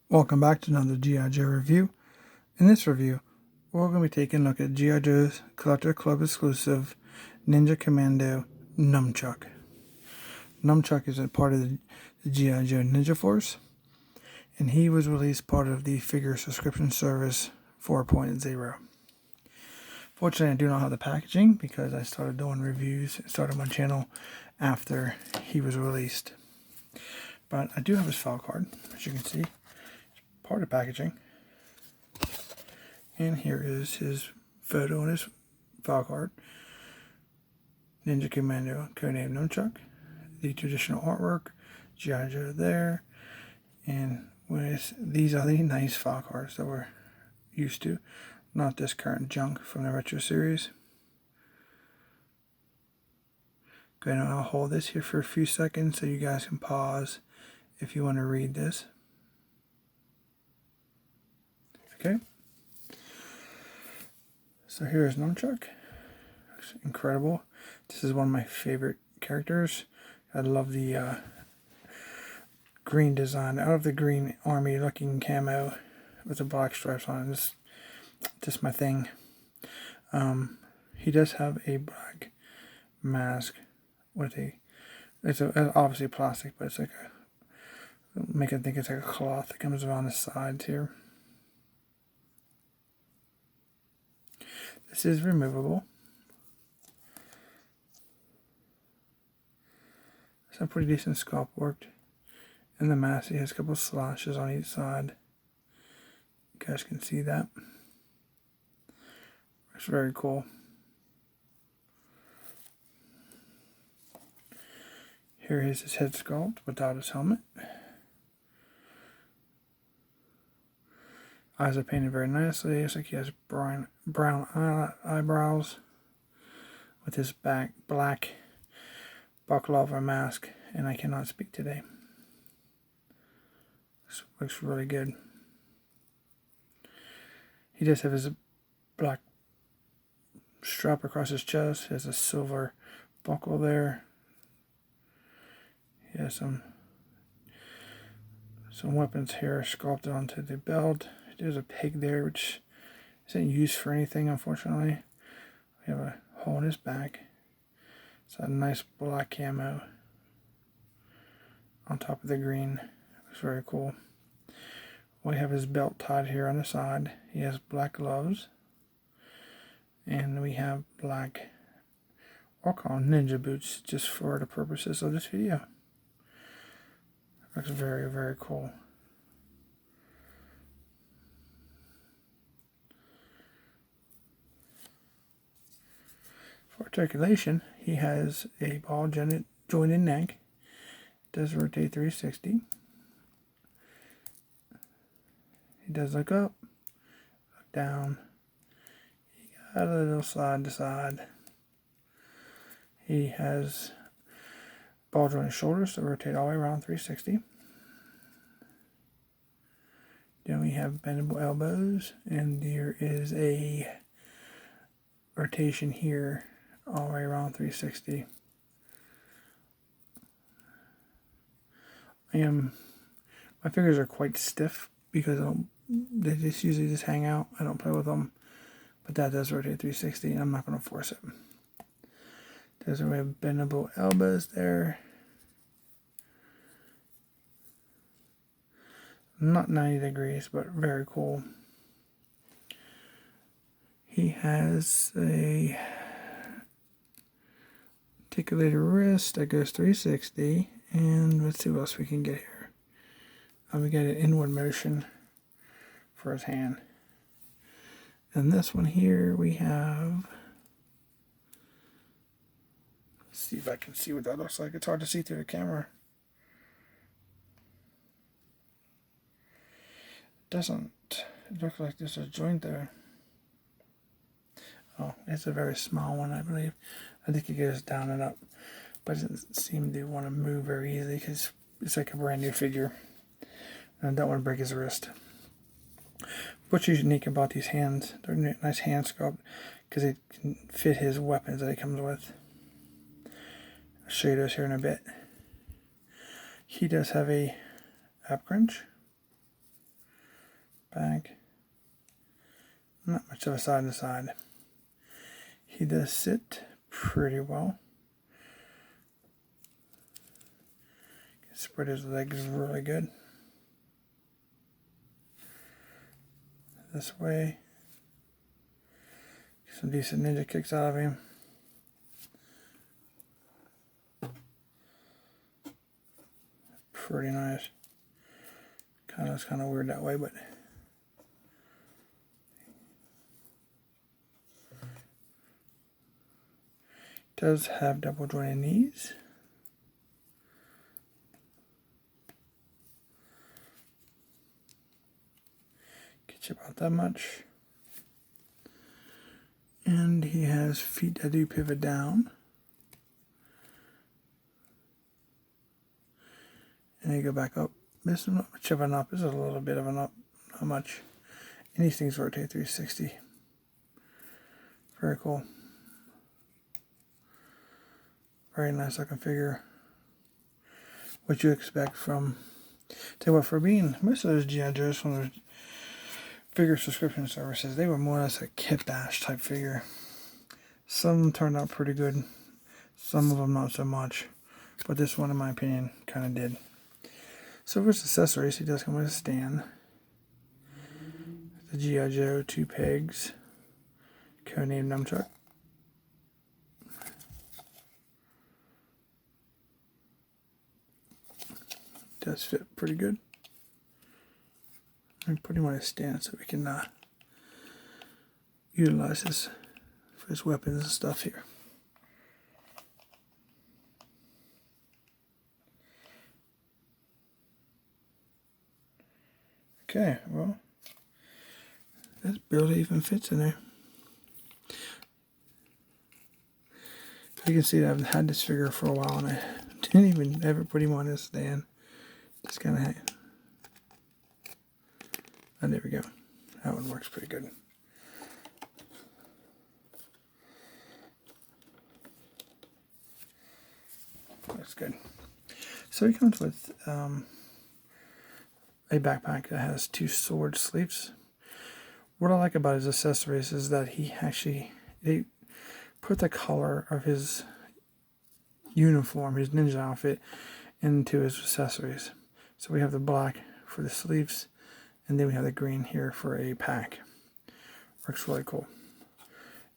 Welcome back to another G.I. Joe review. In this review, we're going to be taking a look at G.I. Joe's Collector Club exclusive Ninja Commando Numchuck. Numchuck is a part of the G.I. Joe Ninja Force, and he was released part of the figure subscription service 4.0. Fortunately, I do not have the packaging because I started doing reviews and started my channel after he was released. But I do have his file card, as you can see. Part of packaging, and here is his photo on his file card. Ninja Commando, codename Nunchuck, the traditional artwork, G.I. Joe there, and these are the nice file cards that we're used to, not this current junk from the retro series. Go ahead and I'll hold this here for a few seconds so you guys can pause if you want to read this. Okay, so here is Nunchuk. Looks incredible. This is one of my favorite characters. I love the green design, out of the green army looking camo with the black stripes on it. It's just my thing. He does have a black mask with it's obviously plastic, but it's like make it think it's like a cloth that comes around the sides here. This is removable. Some pretty decent sculpt work. In the mask, he has a couple of slashes on each side. You guys can see that. It's very cool. Here is his head sculpt without his helmet. Eyes are painted very nicely. Looks like he has brown eyebrows with his black baklava mask, and I cannot speak today. This looks really good. He does have his black strap across his chest. He has a silver buckle there. He has some weapons here sculpted onto the belt. There's a pig there, which isn't used for anything, unfortunately. We have a hole in his back. It's a nice black camo on top of the green. Looks very cool. We have his belt tied here on the side. He has black gloves. And we have black, I'll call them ninja boots, just for the purposes of this video. Looks very, very cool. For articulation, he has a ball jointed neck. It does rotate 360. He does look up, look down. He got a little side to side. He has ball jointed shoulders to rotate all the way around 360. Then we have bendable elbows, and there is a rotation here all the way around 360. My fingers are quite stiff because they just usually just hang out. I don't play with them, but that does rotate 360, and I'm not going to force it. There's a bendable elbows there. Not 90 degrees, but very cool. He has a articulated wrist that goes 360, and let's see what else we can get here. We got an inward motion for his hand. And this one here we have, let's see if I can see what that looks like. It's hard to see through the camera. Doesn't look like there's a joint there. Oh, it's a very small one, I believe. I think it goes down and up, but it doesn't seem to want to move very easily because it's like a brand new figure. And I don't want to break his wrist. What's unique about these hands, they're nice hand sculpt because they can fit his weapons that he comes with. I'll show you those here in a bit. He does have a ab crunch. back. Not much of a side to side. He does sit pretty well. Can spread his legs really good. This way. Get some decent ninja kicks out of him. Pretty nice. It's kind of weird that way, but does have double jointed knees. Gets you about that much. And he has feet that do pivot down. And they go back up. This is not much of an up. This is a little bit of an up. Not much. And these things rotate 360. Very cool. Very nice looking figure. What you expect from... Tell you what, for being... Most of those G.I. Joes from the figure subscription services, they were more or less a kit bash type figure. Some turned out pretty good. Some of them not so much. But this one, in my opinion, kind of did. So for his accessories, he does come with a stand. The G.I. Joe 2 pegs, codenamed Numchuck. Does fit pretty good. I'm putting him on a stand so we can utilize this for his weapons and stuff here. Okay, well, this barely even fits in there. You can see that I've had this figure for a while and I didn't even ever put him on this stand. Just kind of hang. And there we go. That one works pretty good. That's good. So he comes with a backpack that has 2 sword sleeves. What I like about his accessories is that they put the color of his uniform, his ninja outfit, into his accessories. So we have the black for the sleeves, and then we have the green here for a pack. Works really cool.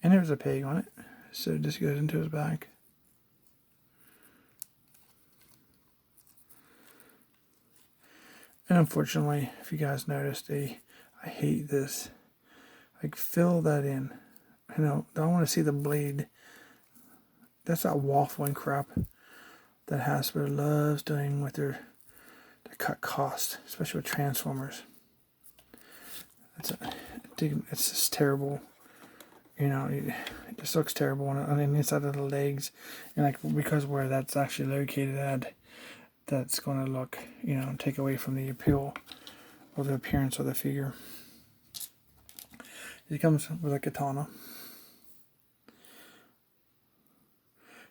And there's a peg on it, so it just goes into his back. And unfortunately, if you guys noticed, I hate this. Like, fill that in. I don't want to see the blade. That's that waffling crap that Hasbro loves doing with their cut cost, especially with Transformers. It's just terrible. It just looks terrible on the inside of the legs, and because where that's actually located at, that's going to look, take away from the appeal or the appearance of the figure. He comes with a katana.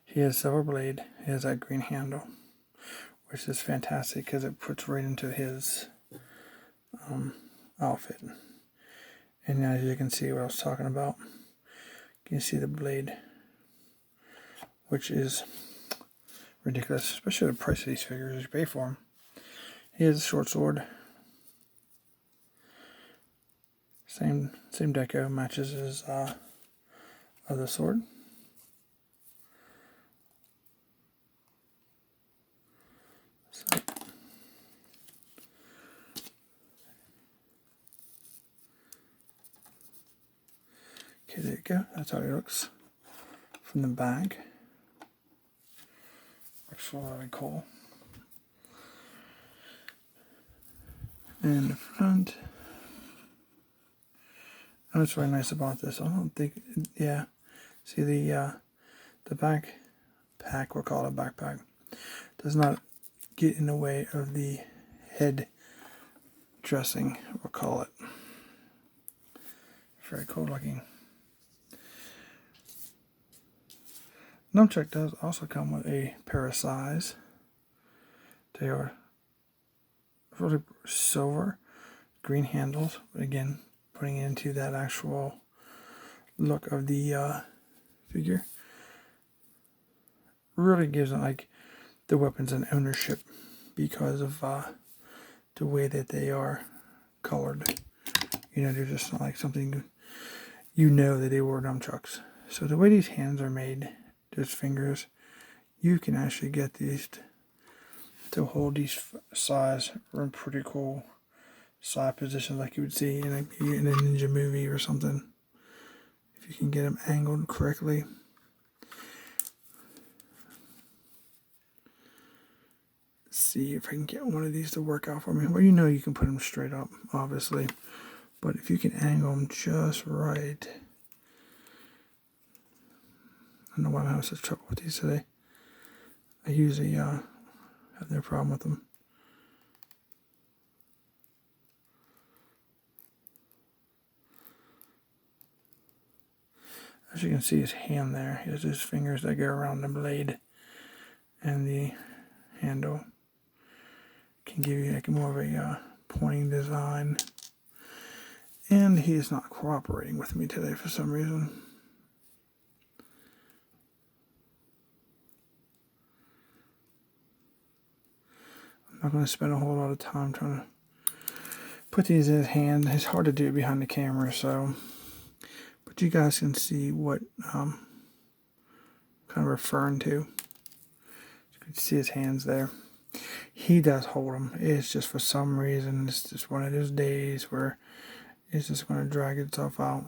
He has silver blade. He has that green handle, which is fantastic because it puts right into his outfit. And as you can see what I was talking about, you can see the blade, which is ridiculous, especially the price of these figures you pay for them. He has a short sword. Same deco, matches his other sword. So, okay, there you go. That's how it looks from the back. Looks really cool. And the front. And what's really nice about this, I don't think, yeah. See the backpack, we'll call it a backpack, does not get in the way of the head dressing, we'll call it. Very cool looking. Numchuck does also come with a pair of size. They are really silver, green handles, but again, putting it into that actual look of the figure really gives it like the weapons an ownership because of the way that they are colored. You know, they're just not like something you know that they were nunchucks. So the way these hands are made, those fingers, you can actually get these to hold these size in pretty cool side positions like you would see in a ninja movie or something. If you can get them angled correctly. Let's see if I can get one of these to work out for me. Well, you know you can put them straight up, obviously. But if you can angle them just right. I don't know why I'm having such trouble with these today. I usually have no problem with them. As you can see his hand there, he has his fingers that go around the blade and the handle. Can give you like more of a pointing design. And he is not cooperating with me today for some reason. I'm not going to spend a whole lot of time trying to put these in his hand. It's hard to do it behind the camera, so. But you guys can see what kind of referring to. You can see his hands there. He does hold them. It's just for some reason, it's just one of those days where it's just going to drag itself out.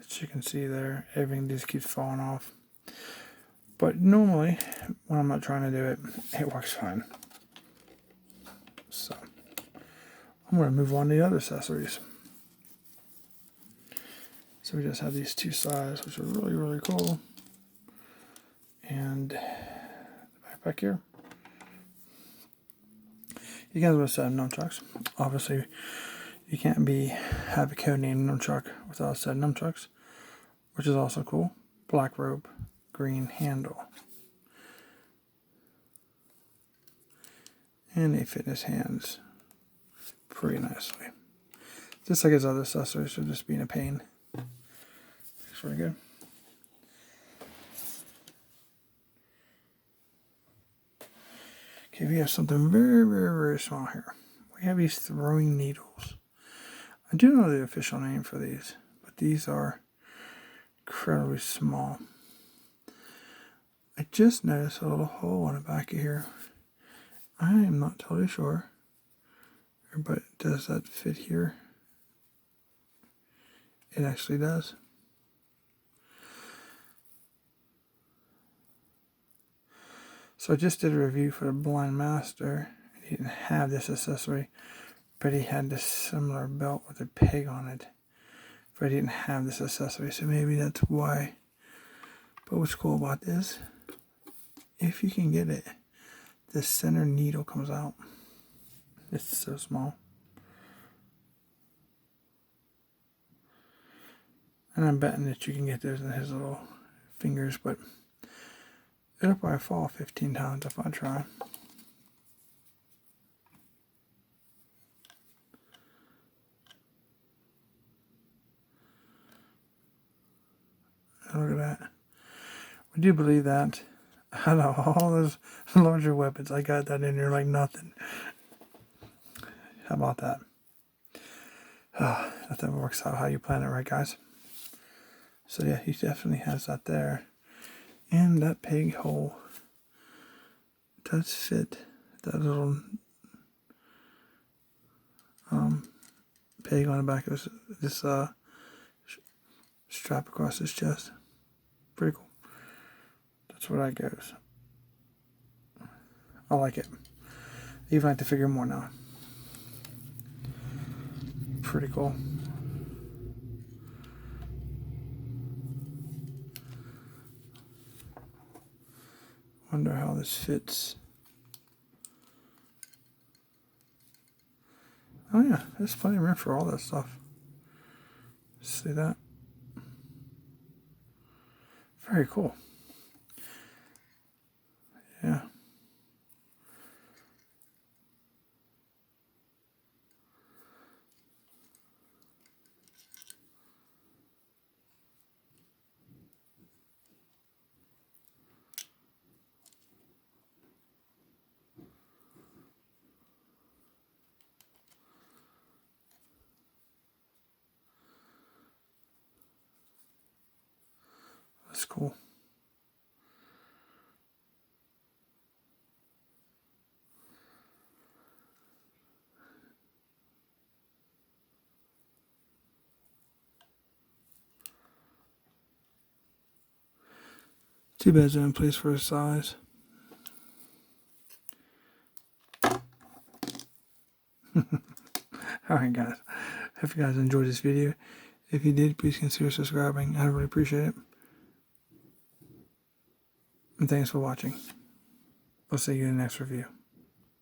As you can see there, everything just keeps falling off. But normally, when I'm not trying to do it, it works fine. So, I'm going to move on to the other accessories. So we just have these two sides, which are really, really cool. And the backpack here. You guys would have said nunchucks. Obviously, you can't have a code name Nunchuck without said nunchucks, which is also cool. Black rope, green handle. And they fit his hands pretty nicely. Just like his other accessories, so just being a pain. It's pretty good. Okay, we have something very, very, very small here. We have these throwing needles. I do know the official name for these, but these are incredibly small. I just noticed a little hole on the back of here. I am not totally sure, but does that fit here? It actually does. So I just did a review for the Blind Master. He didn't have this accessory, but he had this similar belt with a peg on it. But he didn't have this accessory, so maybe that's why. But what's cool about this, if you can get it, the center needle comes out. It's so small. And I'm betting that you can get those in his little fingers, but it'll probably fall 15 times if I try. Look at that. Would you believe that? Out of all those larger weapons, I got that in there like nothing. How about that? That works out how you plan it, right, guys? So yeah, he definitely has that there. And that peg hole does fit that little peg on the back of this strap across his chest. Pretty cool. That's where that goes. I like it. I even like to figure more now. Pretty cool. Wonder how this fits. Oh yeah, there's plenty of room for all that stuff. See that? Very cool. Yeah. That's cool. Too bad it's in place for his size. Alright guys, hope you guys enjoyed this video. If you did, please consider subscribing. I really appreciate it. And thanks for watching. I'll see you in the next review.